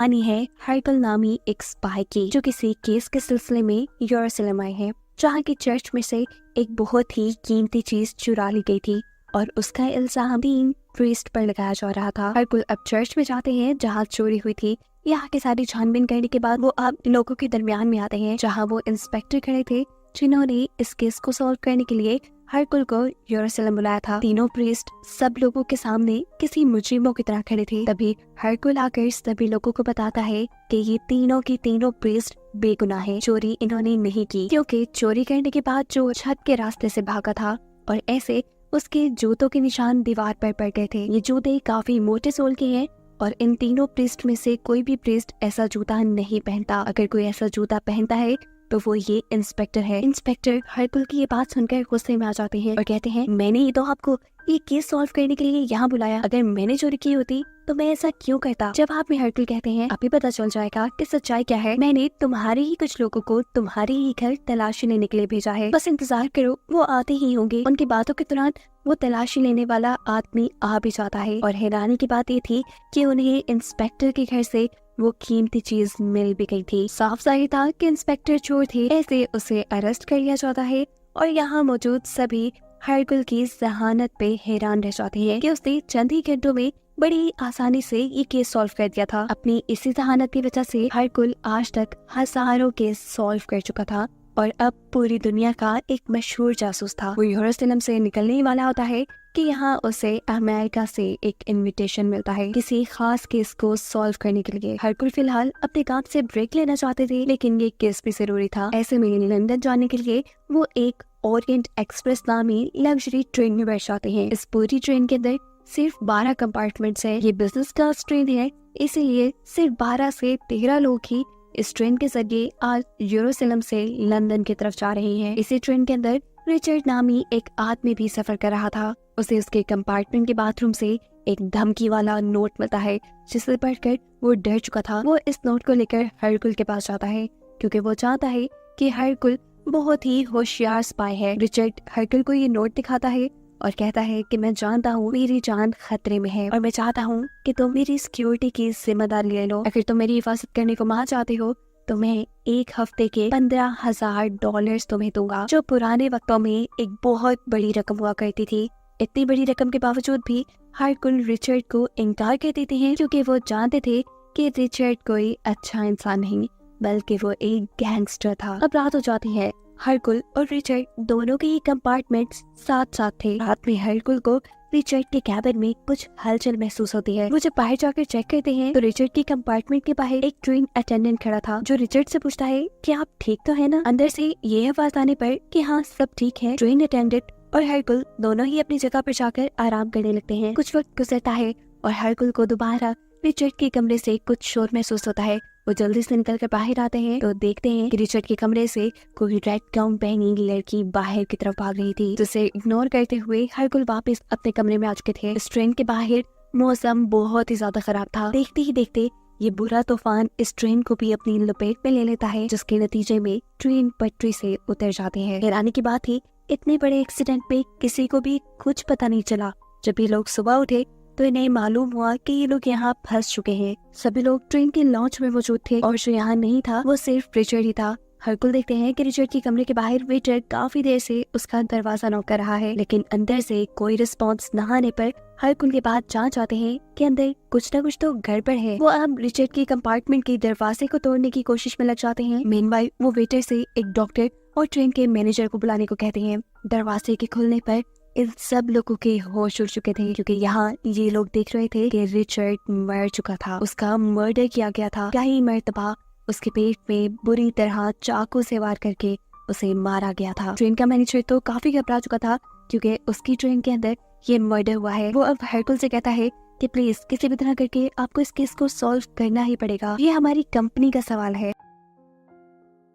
कहानी है हरकुल नामी एक स्पाई की, जो किसी केस के सिलसिले में यरूशलेम आए हैं, जहाँ की चर्च में से एक बहुत ही कीमती चीज चुरा ली गई थी और उसका इल्जाम 3 प्रीस्ट पर लगाया जा रहा था। हरकुल अब चर्च में जाते हैं जहाँ चोरी हुई थी। यहाँ की सारी छानबीन करने के बाद वो अब लोगों के दरमियान में आते हैं जहाँ वो इंस्पेक्टर खड़े थे, जिन्होंने इस केस को सॉल्व करने के लिए हरकुल को यरूशलेम बुलाया था। तीनों प्रीस्ट सब लोगों के सामने किसी मुजरिमों की तरह खड़े थे। तभी हरकुल आकर सभी लोगों को बताता है कि ये तीनों की तीनों प्रीस्ट बेगुनाह है, चोरी इन्होंने नहीं की, क्योंकि चोरी करने के बाद जो छत के रास्ते से भागा था और ऐसे उसके जूतों के निशान दीवार पर पड़ गए थे। ये जूते काफी मोटे सोल के हैं और इन तीनों प्रीस्ट में से कोई भी प्रीस्ट ऐसा जूता नहीं पहनता। अगर कोई ऐसा जूता पहनता है तो वो ये इंस्पेक्टर है। इंस्पेक्टर हरकुल की ये बात सुनकर गुस्से में आ जाते हैं और कहते हैं, मैंने ही तो आपको ये केस सॉल्व करने के लिए यहाँ बुलाया। अगर मैंने चोरी की होती तो मैं ऐसा क्यों करता। जवाब में हरकुल कहते हैं, अभी पता चल जाएगा कि सच्चाई क्या है। मैंने तुम्हारे ही कुछ लोगों को तुम्हारे ही घर तलाशी लेने के लिए भेजा है, बस इंतजार करो, वो आते ही होंगे। उनकी बातों के दौरान वो तलाशी लेने वाला आदमी आ भी जाता है और हैरानी की बात ये थी कि उन्हें इंस्पेक्टर के घर से वो कीमती चीज मिल भी गई थी। साफ जाहिर था कि इंस्पेक्टर चोर थे, ऐसे उसे अरेस्ट कर लिया जाता है और यहाँ मौजूद सभी हरकुल की जहानत पे हैरान रह जाते हैं कि उसने चंद ही घंटों में बड़ी आसानी से ये केस सॉल्व कर दिया था। अपनी इसी जहानत की वजह से हरकुल आज तक हजारों केस सॉल्व कर चुका था और अब पूरी दुनिया का एक मशहूर जासूस था। वो यरूशलेम से निकलने ही वाला होता है कि यहाँ उसे अमेरिका से एक इनविटेशन मिलता है किसी खास केस को सॉल्व करने के लिए। हरकुल फिलहाल अपने काम से ब्रेक लेना चाहते थे, लेकिन ये केस भी जरूरी था। ऐसे में लंदन जाने के लिए वो एक ओरिएंट एक्सप्रेस नामी लग्जरी ट्रेन में बैठ जाते हैं। इस पूरी ट्रेन के अंदर सिर्फ 12 कंपार्टमेंट्स है। ये बिजनेस क्लास ट्रेन है, इसीलिए सिर्फ 12 से 13 लोग ही इस ट्रेन के जरिए आज यरूशलेम से लंदन की तरफ जा रहे हैं। इसी ट्रेन के अंदर रिचर्ड नामी एक आदमी भी सफर कर रहा था। उसे उसके कंपार्टमेंट के बाथरूम से एक धमकी वाला नोट मिलता है, जिसे पढ़कर वो डर चुका था। वो इस नोट को लेकर हरकुल के पास जाता है क्योंकि वो चाहता है कि हरकुल बहुत ही होशियार स्पाई है। रिचर्ड हरकुल को ये नोट दिखाता है और कहता है कि मैं जानता हूँ मेरी जान खतरे में है और मैं चाहता हूँ कि तुम मेरी सिक्योरिटी की जिम्मेदारी ले लो। अगर तुम मेरी हिफाजत करने को मान चाहते हो तो मैं 1 हफ्ते के $15,000 तुम्हें दूंगा, जो पुराने वक्तों में एक बहुत बड़ी रकम हुआ करती थी। इतनी बड़ी रकम के बावजूद भी हरकुल रिचर्ड को इनकार कर देते हैं क्योंकि वो जानते थे कि रिचर्ड कोई अच्छा इंसान नहीं बल्कि वो एक गैंगस्टर था। अब रात हो जाती है। हरकुल और रिचर्ड दोनों के ही कंपार्टमेंट्स साथ साथ थे। रात में हरकुल को रिचर्ड के कैबिन में कुछ हलचल महसूस होती है। वो जब बाहर जाकर चेक करते हैं तो रिचर्ड के कंपार्टमेंट के बाहर एक ट्रेन अटेंडेंट खड़ा था, जो रिचर्ड से पूछता है कि आप ठीक तो है ना। अंदर से ये आवाज आने पर कि हाँ सब ठीक है, ट्रेन अटेंडेंट और हरकुल दोनों ही अपनी जगह पर जाकर आराम करने लगते हैं। कुछ वक्त गुजरता है और हरकुल को दोबारा रिचर्ड के कमरे से कुछ शोर महसूस होता है। वो जल्दी से निकल कर बाहर आते हैं तो देखते हैं कि रिचर्ड के कमरे से कोई रेड गाउन पहनी लड़की बाहर की तरफ भाग रही थी, जिसे इग्नोर करते हुए हरकुल वापस अपने कमरे में आ चुके थे। इस ट्रेन के बाहर मौसम बहुत ही ज्यादा खराब था। देखते ही देखते ये बुरा तूफान इस ट्रेन को भी अपनी लपेट में ले लेता है, जिसके नतीजे में ट्रेन पटरी से उतर जाती है। हैरानी की बात थी, इतने बड़े एक्सीडेंट में किसी को भी कुछ पता नहीं चला। जब ये लोग सुबह उठे तो इन्हें मालूम हुआ कि ये लोग यहाँ फंस चुके हैं। सभी लोग ट्रेन के लॉन्च में मौजूद थे और जो यहाँ नहीं था वो सिर्फ रिचर्ड ही था। हरकुल देखते हैं कि रिचर्ड के कमरे के बाहर वेटर काफी देर से उसका दरवाजा नॉक कर रहा है, लेकिन अंदर से कोई रिस्पॉन्स न आने पर हरकुल के बाद जांच आते हैं कि अंदर कुछ न कुछ तो गड़बड़ है। वो अब रिचर्ड के कंपार्टमेंट के दरवाजे को तोड़ने की कोशिश में लग जाते हैं। मेनवाइल वो वेटर से एक डॉक्टर और ट्रेन के मैनेजर को बुलाने को कहते हैं। दरवाजे के खुलने पर इन सब लोगों के होश उड़ चुके थे, क्योंकि यहाँ ये लोग देख रहे थे कि रिचर्ड मर चुका था। उसका मर्डर किया गया था। कई मर्तबा उसके पेट में बुरी तरह चाकू से वार करके उसे मारा गया था। ट्रेन का मैनेजर तो काफी घबरा चुका था क्योंकि उसकी ट्रेन के अंदर ये मर्डर हुआ है। वो अब हरकुल से कहता है कि प्लीज किसी भी तरह करके आपको इस केस को सॉल्व करना ही पड़ेगा, ये हमारी कंपनी का सवाल है।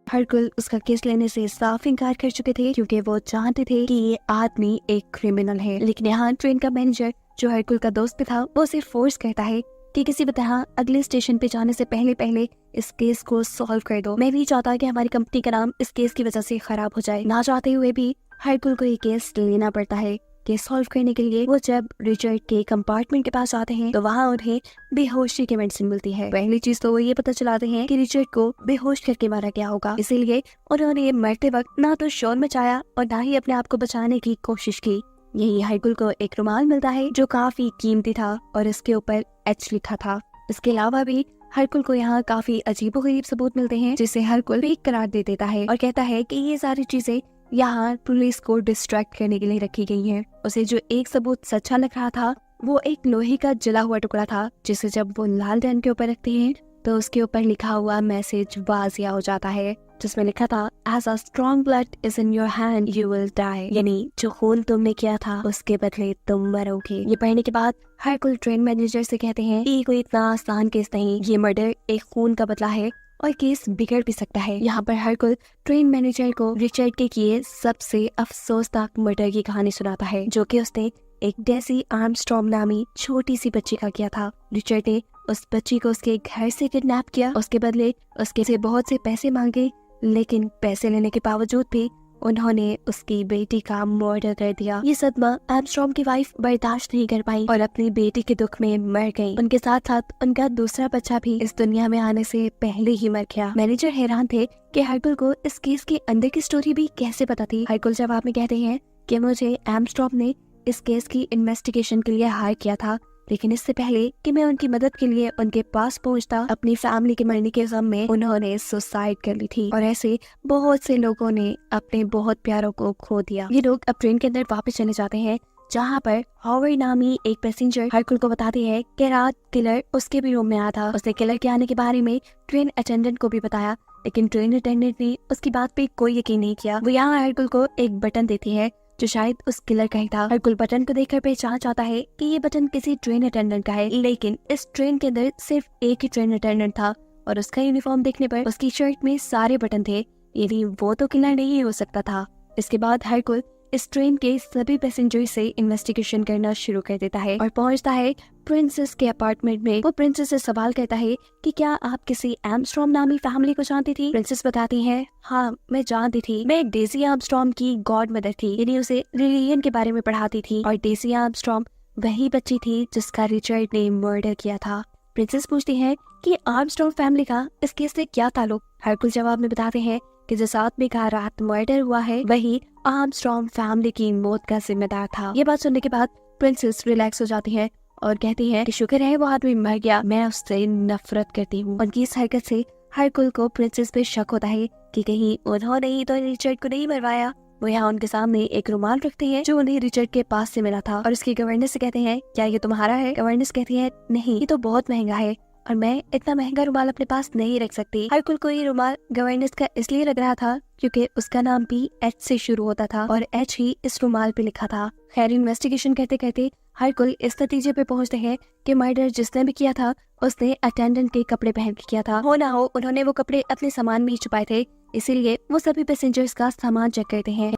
हरकुल उसका केस लेने से साफ इनकार कर चुके थे क्योंकि वो जानते थे कि ये आदमी एक क्रिमिनल है। लेकिन यहाँ ट्रेन का मैनेजर, जो हरकुल का दोस्त भी था, वो सिर्फ फोर्स करता है कि किसी भी तरह अगले स्टेशन पे जाने से पहले इस केस को सॉल्व कर दो। मैं नहीं चाहता कि हमारी कंपनी का नाम इस केस की वजह से खराब हो जाए। ना चाहते हुए भी हरकुल को ये केस लेना पड़ता है। केस सॉल्व करने के लिए वो जब रिचर्ड के कंपार्टमेंट के पास आते हैं तो वहाँ उन्हें बेहोशी की मेडिसिन मिलती है। पहली चीज तो वो ये पता चलाते हैं कि रिचर्ड को बेहोश करके मारा गया होगा, इसीलिए उन्होंने मरते वक्त ना तो शोर मचाया और ना ही अपने आप को बचाने की कोशिश की। यही हरकुल को एक रुमाल मिलता है जो काफी कीमती था और इसके ऊपर एच लिखा था। इसके अलावा भी हरकुल को यहाँ काफी अजीबोगरीब सबूत मिलते हैं जिसे हरकुल फेक करार दे देता है और कहता है कि ये सारी चीजें यहाँ पुलिस को डिस्ट्रैक्ट करने के लिए रखी गई हैं। उसे जो एक सबूत सच्चा लग रहा था वो एक लोहे का जला हुआ टुकड़ा था, जिसे जब वो लाल रंग के ऊपर रखते हैं तो उसके ऊपर लिखा हुआ मैसेज वाजिया हो जाता है, जिसमें लिखा था As a strong blood is in your hand, you will die। यानी जो खून तुमने किया था उसके बदले तुम मरोगे। ये पढ़ने के बाद हरकुल ट्रेन मैनेजर से कहते हैं कि कोई इतना आसान केस नहीं, ये मर्डर एक खून का बदला है और केस बिगड़ भी सकता है। यहाँ पर हरकुल ट्रेन मैनेजर को रिचर्ड के किए सबसे अफसोसनाक मर्डर की कहानी सुनाता है, जो कि उसने एक डेसी आर्मस्ट्रॉन्ग नामी छोटी सी बच्ची का किया था। रिचर्ड ने उस बच्ची को उसके घर से किडनैप किया, उसके बदले उसके से बहुत से पैसे मांगे, लेकिन पैसे लेने के बावजूद भी उन्होंने उसकी बेटी का मर्डर कर दिया। ये सदमा आर्मस्ट्रॉन्ग की वाइफ बर्दाश्त नहीं कर पाई और अपनी बेटी के दुख में मर गई। उनके साथ साथ उनका दूसरा बच्चा भी इस दुनिया में आने से पहले ही मर गया। मैनेजर हैरान थे कि हरकुल को इस केस के अंदर की स्टोरी भी कैसे पता थी। हरकुल जवाब में कहते हैं कि मुझे आर्मस्ट्रॉन्ग ने इस केस की इन्वेस्टिगेशन के लिए हायर किया था, लेकिन इससे पहले कि मैं उनकी मदद के लिए उनके पास पहुंचता, अपनी फैमिली के मरने के गम में उन्होंने सुसाइड कर ली थी। और ऐसे बहुत से लोगों ने अपने बहुत प्यारों को खो दिया। ये लोग अब ट्रेन के अंदर वापस चले जाते हैं, जहाँ पर हॉवर्ड नामी एक पैसेंजर हरकुल को बताती है कि रात किलर उसके भी रूम में आया था। उसने किलर के आने के बारे में ट्रेन अटेंडेंट को भी बताया, लेकिन ट्रेन अटेंडेंट ने उसकी बात पे कोई यकीन नहीं किया। वो यहाँ हरकुल को एक बटन देती है जो शायद उस किलर का ही था। हरकुल बटन को देखकर पहचान जाता है कि ये बटन किसी ट्रेन अटेंडेंट का है, लेकिन इस ट्रेन के अंदर सिर्फ एक ही ट्रेन अटेंडेंट था और उसका यूनिफॉर्म देखने पर उसकी शर्ट में सारे बटन थे, यानी वो तो किलर नहीं हो सकता था। इसके बाद हरकुल इस ट्रेन के सभी पैसेंजर से इन्वेस्टिगेशन करना शुरू कर देता है और पहुंचता है प्रिंसेस के अपार्टमेंट में। वो प्रिंसेस से सवाल करता है कि क्या आप किसी आर्मस्ट्रॉन्ग नामी फैमिली को जानती थी? प्रिंसेस बताती है, हाँ मैं जानती थी। मैं डेजी आर्मस्ट्रॉन्ग की गॉड मदर थी, यानी उसे रिलीजन के बारे में पढ़ाती थी और डेजी आर्मस्ट्रॉन्ग वही बच्ची थी जिसका रिचर्ड ने मर्डर किया था। प्रिंसेस पूछती है कि आर्मस्ट्रॉन्ग फैमिली का इस केस से क्या ताल्लुक? हरकुल जवाब में बताते हैं कि जिस आदमी का रात मर्डर हुआ है वही आर्मस्ट्रॉन्ग फैमिली की मौत का जिम्मेदार था। ये बात सुनने के बाद प्रिंसेस रिलैक्स हो जाती है और कहती है कि शुक्र है वो आदमी मर गया, मैं उससे नफरत करती हूँ। उनकी इस हरकत से हरकुल को प्रिंसेस पे शक होता है कि कहीं उन्होंने ही तो रिचर्ड को नहीं मरवाया। वो यहाँ उनके सामने एक रुमाल रखते हैं जो उन्हें रिचर्ड के पास से मिला था और उसकी गवर्नेंस से कहते हैं, क्या ये तुम्हारा है? गवर्नेंस कहती है, नहीं ये तो बहुत महंगा है और मैं इतना महंगा रुमाल अपने पास नहीं रख सकती। हरकुल को ये रुमाल गवर्नेंस का इसलिए लग रहा था क्योंकि उसका नाम भी एच से शुरू होता था और एच ही इस रुमाल पे लिखा था। खैर इन्वेस्टिगेशन करते करते हरकुल इस नतीजे पे पहुंचते हैं कि मर्डर जिसने भी किया था उसने अटेंडेंट के कपड़े पहन के किया था। हो ना हो उन्होंने वो कपड़े अपने सामान में ही छुपाए थे, इसीलिए वो सभी पैसेंजर्स का सामान चेक करते हैं।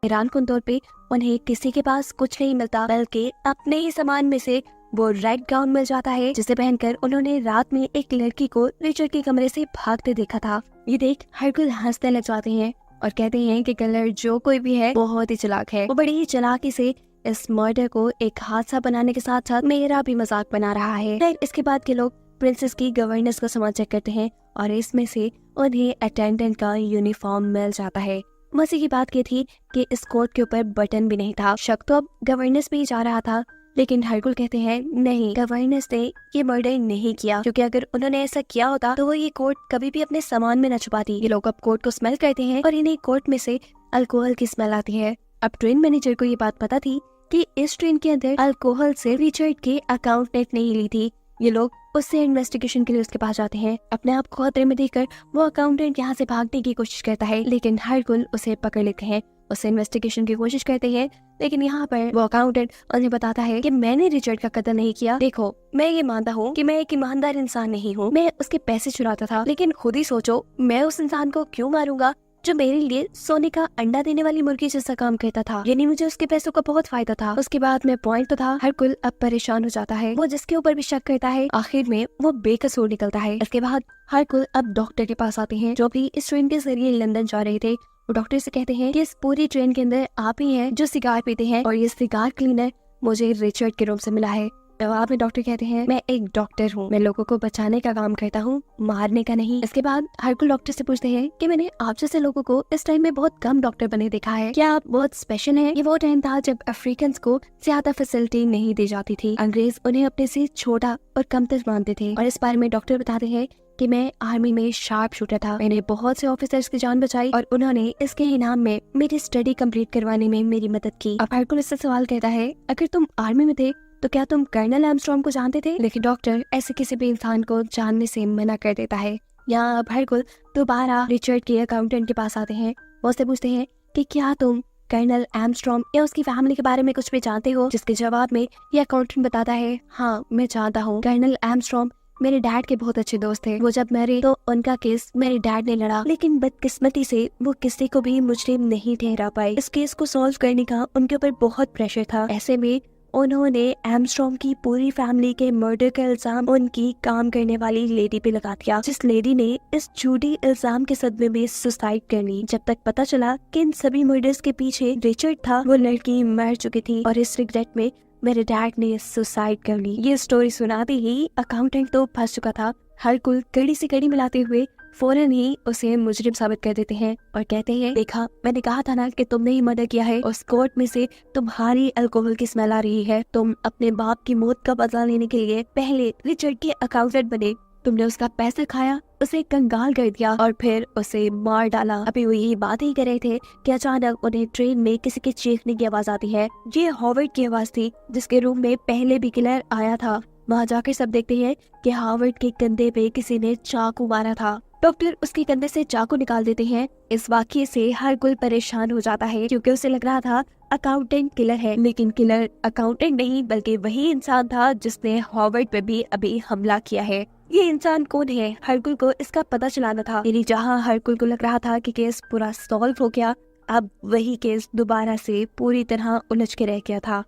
हैरानकुन तौर पे उन्हें किसी के पास कुछ नहीं मिलता, बल्कि अपने ही सामान में से वो रेड गाउन मिल जाता है जिसे पहनकर उन्होंने रात में एक लड़की को रिचर्ड के कमरे से भागते देखा था। ये देख हरकुल हंसने लग जाते हैं और कहते हैं कि किलर जो कोई भी है बहुत ही चालाक है। वो बड़ी ही चालाकी से इस मर्डर को एक हादसा बनाने के साथ साथ मेरा भी मजाक बना रहा है। फिर इसके बाद के लोग प्रिंसेस की गवर्नेंस का सामान चेक करते हैं और इसमें से उन्हें अटेंडेंट का यूनिफॉर्म मिल जाता है। मजे की बात ये थी कि इस कोट के ऊपर बटन भी नहीं था। शक तो अब गवर्नेंस पे ही जा रहा था, लेकिन हरकुल कहते हैं नहीं, गवर्नेंस ने ये मर्डर नहीं किया, क्योंकि अगर उन्होंने ऐसा किया होता तो वो ये कोट कभी भी अपने सामान में न छुपाती। ये लोग अब कोट को स्मेल करते हैं और इन्हें कोट में से अल्कोहल की स्मेल आती है। अब ट्रेन मैनेजर को ये बात पता थी कि इस ट्रेन के अंदर अल्कोहल से रिचर्ड के अकाउंटेंट ने ली थी। ये लोग उससे इन्वेस्टिगेशन के लिए उसके पास जाते हैं। अपने आप को खतरे में देखकर वो अकाउंटेंट यहाँ से भागने की कोशिश करता है, लेकिन हरकुल उसे पकड़ लेते हैं। उससे इन्वेस्टिगेशन की कोशिश करते हैं, लेकिन यहाँ पर वो अकाउंटेंट उन्हें बताता है कि मैंने रिचर्ड का कत्ल नहीं किया। देखो मैं ये मानता हूँ कि मैं एक ईमानदार इंसान नहीं हूँ, मैं उसके पैसे चुराता था, लेकिन खुद ही सोचो मैं उस इंसान को क्यों मारूंगा जो मेरे लिए सोने का अंडा देने वाली मुर्गी जैसा काम करता था। यानी मुझे उसके पैसों का बहुत फायदा था। उसके बाद में पॉइंट तो था। हरकुल अब परेशान हो जाता है। वो जिसके ऊपर भी शक करता है आखिर में वो बेकसूर निकलता है। इसके बाद हरकुल अब डॉक्टर के पास आते हैं जो भी इस ट्रेन के जरिए लंदन जा रहे थे डॉक्टर से कहते हैं कि इस पूरी ट्रेन के अंदर आप ही हैं जो सिगार पीते हैं और ये सिगार क्लीनर मुझे रिचर्ड के रूम से मिला है। जवाब में डॉक्टर कहते हैं मैं एक डॉक्टर हूँ, मैं लोगों को बचाने का काम करता हूँ, मारने का नहीं। इसके बाद हरकुल डॉक्टर से पूछते हैं कि मैंने आप जैसे लोगों को इस टाइम में बहुत कम डॉक्टर बने देखा है, क्या आप बहुत स्पेशल हैं? ये वो टाइम था जब अफ्रीकन को ज्यादा फैसिलिटी नहीं दी जाती थी। अंग्रेज उन्हें अपने से छोटा और कमतर मानते थे। और इस बारे में डॉक्टर बताते हैं कि मैं आर्मी में शार्प शूटर था, मैंने बहुत से ऑफिसर्स की जान बचाई और उन्होंने इसके इनाम में मेरी स्टडी कंप्लीट करवाने में मेरी मदद की। अब हरकुल इससे सवाल कहता है अगर तुम आर्मी में थे तो क्या तुम कर्नल आर्मस्ट्रॉन्ग को जानते थे? लेकिन डॉक्टर ऐसे किसी भी इंसान को जानने से मना कर देता है। यहाँ अब हरकुल दोबारा रिचर्ड के अकाउंटेंट के पास आते हैं। वो उससे पूछते हैं कि क्या तुम कर्नल आर्मस्ट्रॉन्ग या उसकी फैमिली के बारे में कुछ भी जानते हो? जिसके जवाब में ये अकाउंटेंट बताता है हाँ मैं जानता हूँ, कर्नल आर्मस्ट्रॉन्ग मेरे डैड के बहुत अच्छे दोस्त थे। वो जब मरे तो उनका केस मेरे डैड ने लड़ा, लेकिन बदकिस्मती से वो किसी को भी मुजरिम नहीं ठहरा पाए। इस केस को सॉल्व करने का उनके ऊपर बहुत प्रेशर था। ऐसे में उन्होंने आर्मस्ट्रॉन्ग की पूरी फैमिली के मर्डर का इल्जाम उनकी काम करने वाली लेडी पे लगा दिया, जिस लेडी ने इस झूठी इल्जाम के सदमे में सुसाइड कर ली। जब तक पता चला कि इन सभी मर्डर्स के पीछे रिचर्ड था, वो लड़की मर चुकी थी और इस रिग्रेट में मेरे डैड ने सुसाइड कर ली। ये स्टोरी सुनाते ही अकाउंटेंट तो फंस चुका था। हरकुल कड़ी से कड़ी मिलाते हुए फौरन ही उसे मुजरिम साबित कर देते हैं और कहते हैं देखा मैंने कहा था ना कि तुमने ही मर्डर किया है। उस कोर्ट में से तुम्हारी अल्कोहल की स्मेल आ रही है। तुम अपने बाप की मौत का बदला लेने के लिए पहले रिचर्ड के अकाउंटेंट बने, तुमने उसका पैसा खाया, उसे कंगाल कर दिया और फिर उसे मार डाला। अभी वो यही बात ही कर रहे थे कि अचानक उन्हें ट्रेन में किसी के चीखने की आवाज आती है। ये हॉवर्ड की आवाज थी जिसके रूम में पहले भी किलर आया था। वहाँ जाकर सब देखते हैं कि हॉवर्ड के कंधे पे किसी ने चाकू मारा था। डॉक्टर उसके कंधे से चाकू निकाल देते हैं। इस वाकये से हरकुल परेशान हो जाता है क्योंकि उसे लग रहा था अकाउंटेंट किलर है, लेकिन किलर अकाउंटेंट नहीं बल्कि वही इंसान था जिसने हॉवर्ड पे भी अभी हमला किया है। ये इंसान कौन है? हरकुल को इसका पता चलाना था। यानी जहाँ हरकुल को लग रहा था कि केस पूरा सॉल्व हो गया, अब वही केस दोबारा से पूरी तरह उलझ के रह गया था।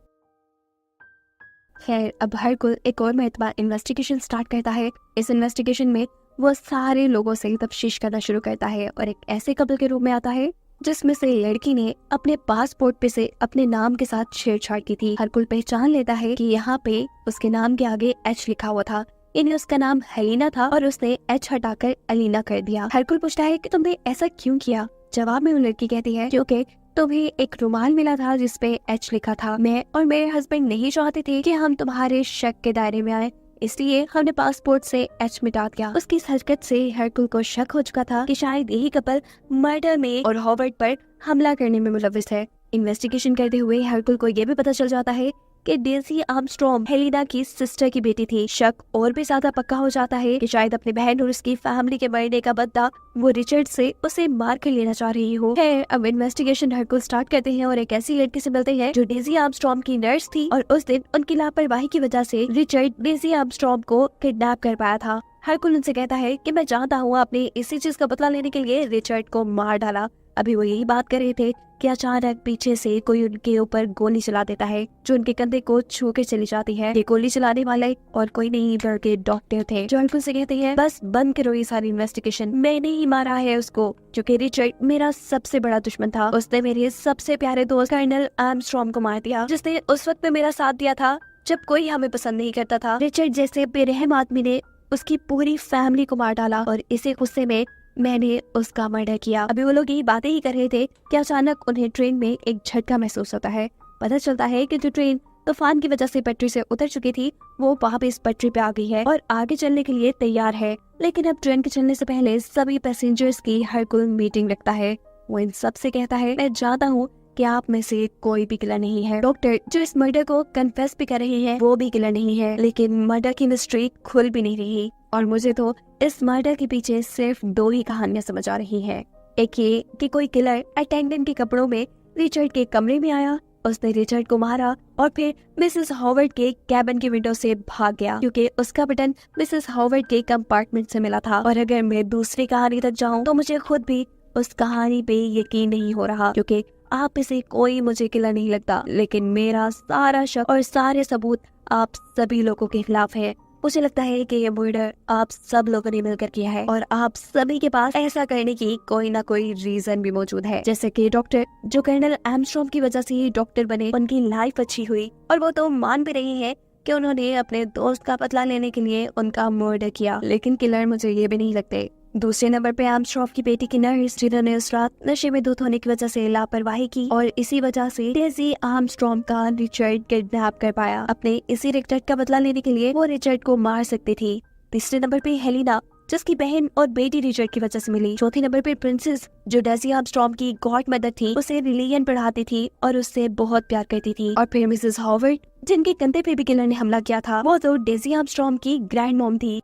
खैर अब हरकुल एक और महत्वपूर्ण इन्वेस्टिगेशन स्टार्ट करता है। इस इन्वेस्टिगेशन में वो सारे लोगों से तफ्तीश करना शुरू करता है और एक ऐसे कपल के रूप में आता है जिसमें से लड़की ने अपने पासपोर्ट पे से अपने नाम के साथ छेड़छाड़ की थी। हरकुल पहचान लेता है कि यहाँ पे उसके नाम के आगे एच लिखा हुआ था, यानी उसका नाम हेलिना था और उसने एच हटाकर अलीना कर दिया। हरकुल पूछता है कि तुमने ऐसा क्यों किया? जवाब में वो लड़की कहती है क्योंकि तुम्हें एक रुमाल मिला था जिसपे एच लिखा था। मैं और मेरे हस्बैंड नहीं चाहते थे कि हम तुम्हारे शक के दायरे में आए, इसलिए हमने पासपोर्ट से एच मिटा दिया। उसकी इस हरकत से हरकुल को शक हो चुका था कि शायद यही कपल मर्डर में और हॉवर्ड पर हमला करने में मुलव्विस है। इन्वेस्टिगेशन करते हुए हरकुल को ये भी पता चल जाता है कि डेज़ी आर्मस्ट्रॉन्ग हेलिना की सिस्टर की बेटी थी। शक और भी ज्यादा पक्का हो जाता है कि शायद अपने बहन और उसकी फैमिली के मरने का बदला वो रिचर्ड से उसे मार कर लेना चाह रही हो। है अब इन्वेस्टिगेशन हरकुल स्टार्ट करते हैं और एक ऐसी लड़की से मिलते हैं जो डेज़ी आर्मस्ट्रॉन्ग की नर्स थी और उस दिन उनकी लापरवाही की वजह से रिचर्ड डेज़ी आर्मस्ट्रॉन्ग को किडनैप कर पाया था। हरकुल उनसे कहता है कि मैं जानता हूँ आपने इसी चीज का बदला लेने के लिए रिचर्ड को मार डाला। अभी वो यही बात कर रहे थे कि अचानक पीछे से कोई उनके ऊपर गोली चला देता है जो उनके कंधे को छू के चली जाती है। ये गोली चलाने वाले और कोई नहीं बल्कि डॉक्टर थे जो हरकुल से कहते हैं बस बंद करो ये सारी इन्वेस्टिगेशन, मैंने ही मारा है उसको, क्योंकि रिचर्ड मेरा सबसे बड़ा दुश्मन था। उसने मेरे सबसे प्यारे दोस्त कर्नल आर्मस्ट्रॉन्ग को मार दिया जिसने उस वक्त में मेरा साथ दिया था जब कोई हमें पसंद नहीं करता था। रिचर्ड जैसे बेरहम आदमी ने उसकी पूरी फैमिली को मार डाला और इसी गुस्से में मैंने उसका मर्डर किया। अभी वो लोग यही बातें ही कर रहे थे कि अचानक उन्हें ट्रेन में एक झटका महसूस होता है। पता चलता है कि जो ट्रेन तूफान की वजह से पटरी से उतर चुकी थी वो वापस पटरी पे आ गई है और आगे चलने के लिए तैयार है। लेकिन अब ट्रेन के चलने से पहले सभी पैसेंजर्स की हरकुल मीटिंग रखता है। वो इन सब से कहता है मैं जानता हूँ कि आप में से कोई भी किलर नहीं है। डॉक्टर जो इस मर्डर को कन्फेस भी कर रहे हैं वो भी किलर नहीं है, लेकिन मर्डर की मिस्ट्री खुल भी नहीं रही और मुझे तो इस मर्डर के पीछे सिर्फ दो ही कहानियां समझ आ रही हैं। एक ये कि कोई किलर अटेंडेंट के कपड़ों में रिचर्ड के कमरे में आया, उसने रिचर्ड को मारा और फिर मिसेस हॉवर्ड के कैबिन की विंडो से भाग गया क्योंकि उसका बटन मिसेस हॉवर्ड के कंपार्टमेंट से मिला था। और अगर मैं दूसरी कहानी तक जाऊं तो मुझे खुद भी उस कहानी पे यकीन नहीं हो रहा क्योंकि आप में से कोई मुझे किलर नहीं लगता, लेकिन मेरा सारा शक और सारे सबूत आप सभी लोगों के खिलाफ है। मुझे लगता है कि ये मर्डर आप सब लोगों ने मिलकर किया है और आप सभी के पास ऐसा करने की कोई ना कोई रीजन भी मौजूद है। जैसे कि डॉक्टर जो कर्नल आर्मस्ट्रॉन्ग की वजह से ही डॉक्टर बने, उनकी लाइफ अच्छी हुई और वो तो मान भी रही है कि उन्होंने अपने दोस्त का बदला लेने के लिए उनका मर्डर किया, लेकिन किलर मुझे ये भी नहीं लगते। दूसरे नंबर पे आर्मस्ट्रॉन्ग की बेटी की नर्स, जिन्होंने उस रात नशे में धुत होने की वजह से लापरवाही की और इसी वजह से डेजी आर्मस्ट्रॉन्ग का रिचर्ड किडनैप कर पाया। अपने इसी रिचर्ड का बदला लेने के लिए वो रिचर्ड को मार सकती थी। तीसरे नंबर पे हेलिना, जिसकी बहन और बेटी रिचर्ड की वजह से मिली। चौथे नंबर पे प्रिंसेस, जो डेजी आर्मस्ट्रॉन्ग की गॉड मदर थी, उसे रिलीजन पढ़ाती थी और उससे बहुत प्यार करती थी। और फिर मिसेस हॉवर्ड, जिनके कंधे पे भी किलर ने हमला किया था, वो तो डेजी आर्मस्ट्रॉन्ग की ग्रैंड मॉम थी।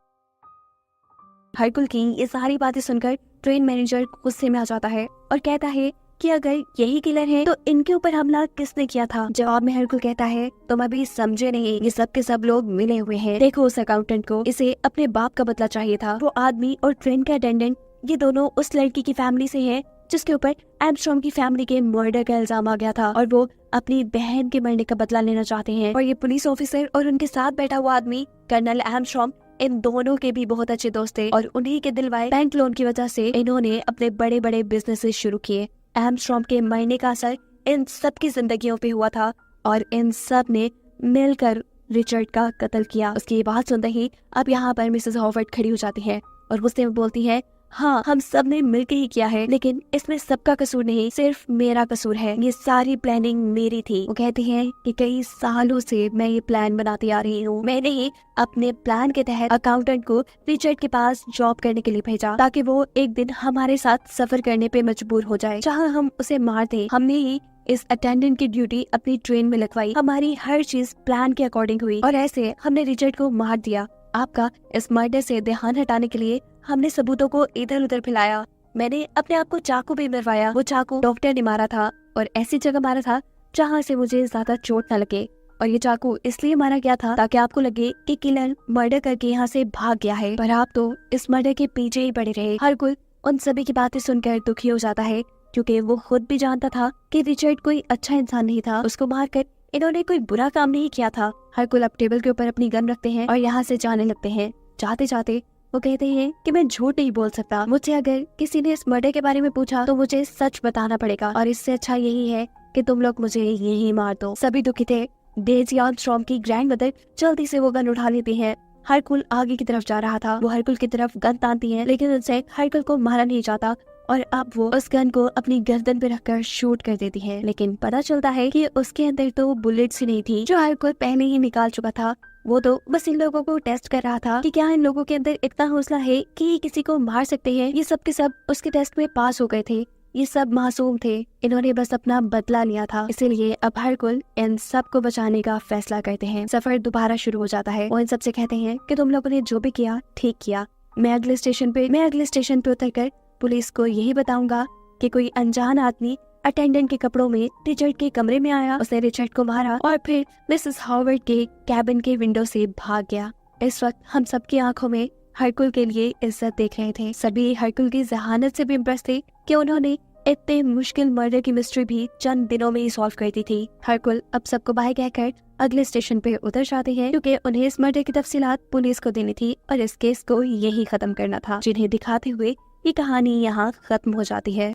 हरकुल की ये सारी बातें सुनकर ट्रेन मैनेजर गुस्से में आ जाता है और कहता है कि अगर यही किलर है तो इनके ऊपर हमला किसने किया था। जवाब में हरकुल कहता है, तुम अभी समझे नहीं, ये सब के सब लोग मिले हुए हैं। देखो उस अकाउंटेंट को, इसे अपने बाप का बदला चाहिए था। वो आदमी और ट्रेन का अटेंडेंट, ये दोनों उस लड़की की फैमिली से हैं जिसके ऊपर आर्मस्ट्रॉन्ग की फैमिली के मर्डर का इल्जाम आ गया था और वो अपनी बहन के मरने का बदला लेना चाहते हैं। और ये पुलिस ऑफिसर और उनके साथ बैठा हुआ आदमी कर्नल आर्मस्ट्रॉन्ग, इन दोनों के भी बहुत अच्छे दोस्त थे और उन्हीं के दिलवाए बैंक लोन की वजह से इन्होंने अपने बड़े बड़े बिजनेसेस शुरू किए। आर्मस्ट्रॉन्ग के मरने का असर इन सब की जिंदगियों पे हुआ था और इन सब ने मिलकर रिचर्ड का कत्ल किया। उसकी ये बात सुनते ही अब यहाँ पर मिसेस हॉवर्ड खड़ी हो जाती है और गुस्से में बोलती है, हाँ हम सब ने मिलके ही किया है, लेकिन इसमें सबका कसूर नहीं, सिर्फ मेरा कसूर है। ये सारी प्लानिंग मेरी थी। वो कहती हैं कि कई सालों से मैं ये प्लान बनाती आ रही हूँ। मैंने ही अपने प्लान के तहत अकाउंटेंट को रिचर्ड के पास जॉब करने के लिए भेजा ताकि वो एक दिन हमारे साथ सफर करने पे मजबूर हो जाए, जहाँ हम उसे मार दें। हमने ही इस अटेंडेंट की ड्यूटी अपनी ट्रेन में लगवाई। हमारी हर चीज प्लान के अकॉर्डिंग हुई और ऐसे हमने रिचर्ड को मार दिया। आपका इस मर्डर से ध्यान हटाने के लिए हमने सबूतों को इधर उधर फैलाया। मैंने अपने आप को चाकू भी मरवाया। वो चाकू डॉक्टर ने मारा था और ऐसी जगह मारा था जहाँ से मुझे ज्यादा चोट न लगे। और ये चाकू इसलिए मारा गया था ताकि आपको लगे कि किलर मर्डर करके यहाँ से भाग गया है, पर आप तो इस मर्डर के पीछे ही पड़े रहे। हरकुल उन सभी की बातें सुनकर दुखी हो जाता है क्योंकि वो खुद भी जानता था कि रिचर्ड कोई अच्छा इंसान नहीं था। उसको मारकर इन्होंने कोई बुरा काम नहीं किया था। हरकुल अब टेबल के ऊपर अपनी गन रखते हैं और यहाँ से जाने लगते हैं। जाते जाते वो कहते हैं कि मैं झूठ नहीं बोल सकता। मुझे अगर किसी ने इस मर्डर के बारे में पूछा तो मुझे सच बताना पड़ेगा और इससे अच्छा यही है कि तुम लोग मुझे यही मार दो। सभी दुखी थे। डेजी आर्मस्ट्रॉन्ग की ग्रैंड मदर जल्दी से वो गन उठा लेती है। हरकुल आगे की तरफ जा रहा था। वो हरकुल की तरफ गन तानती है, लेकिन उनसे हरकुल को मारा नहीं जाता और अब वो उस गन को अपनी गर्दन पे रखकर शूट कर देती है। लेकिन पता चलता है कि उसके अंदर तो बुलेट्स ही नहीं थी जो हरकुल पहले ही निकाल चुका था। वो तो बस इन लोगों को टेस्ट कर रहा था कि क्या इन लोगों के अंदर इतना हौसला है कि ये किसी को मार सकते हैं। ये सब के सब उसके टेस्ट में पास हो गए थे। ये सब मासूम थे। इन्होंने बस अपना बदला लिया था। इसीलिए अब हरकुल इन सब को बचाने का फैसला करते हैं। सफर दोबारा शुरू हो जाता है। वो इन सबसे कहते हैं कि तुम लोगों ने जो भी किया ठीक किया। मैं अगले स्टेशन पे उतरकर पुलिस को यही बताऊंगा कि कोई अनजान आदमी अटेंडेंट के कपड़ों में रिचर्ड के कमरे में आया, उसने रिचर्ड को मारा और फिर मिसेस हॉवर्ड के कैबिन के विंडो से भाग गया। इस वक्त हम सबकी आंखों में हरकुल के लिए इज्जत देख रहे थे। सभी हरकुल की जहानत से भी इम्प्रेस थे कि उन्होंने इतने मुश्किल मर्डर की मिस्ट्री भी चंद दिनों में ही सॉल्व कर दी थी। हरकुल अब सबको बाय कहकर अगले स्टेशन पे उतर जाते हैं क्योंकि उन्हें इस मर्डर की तफसीलात पुलिस को देनी थी और इस केस को यही खत्म करना था, जिन्हें दिखाते हुए ये कहानी यहाँ खत्म हो जाती है।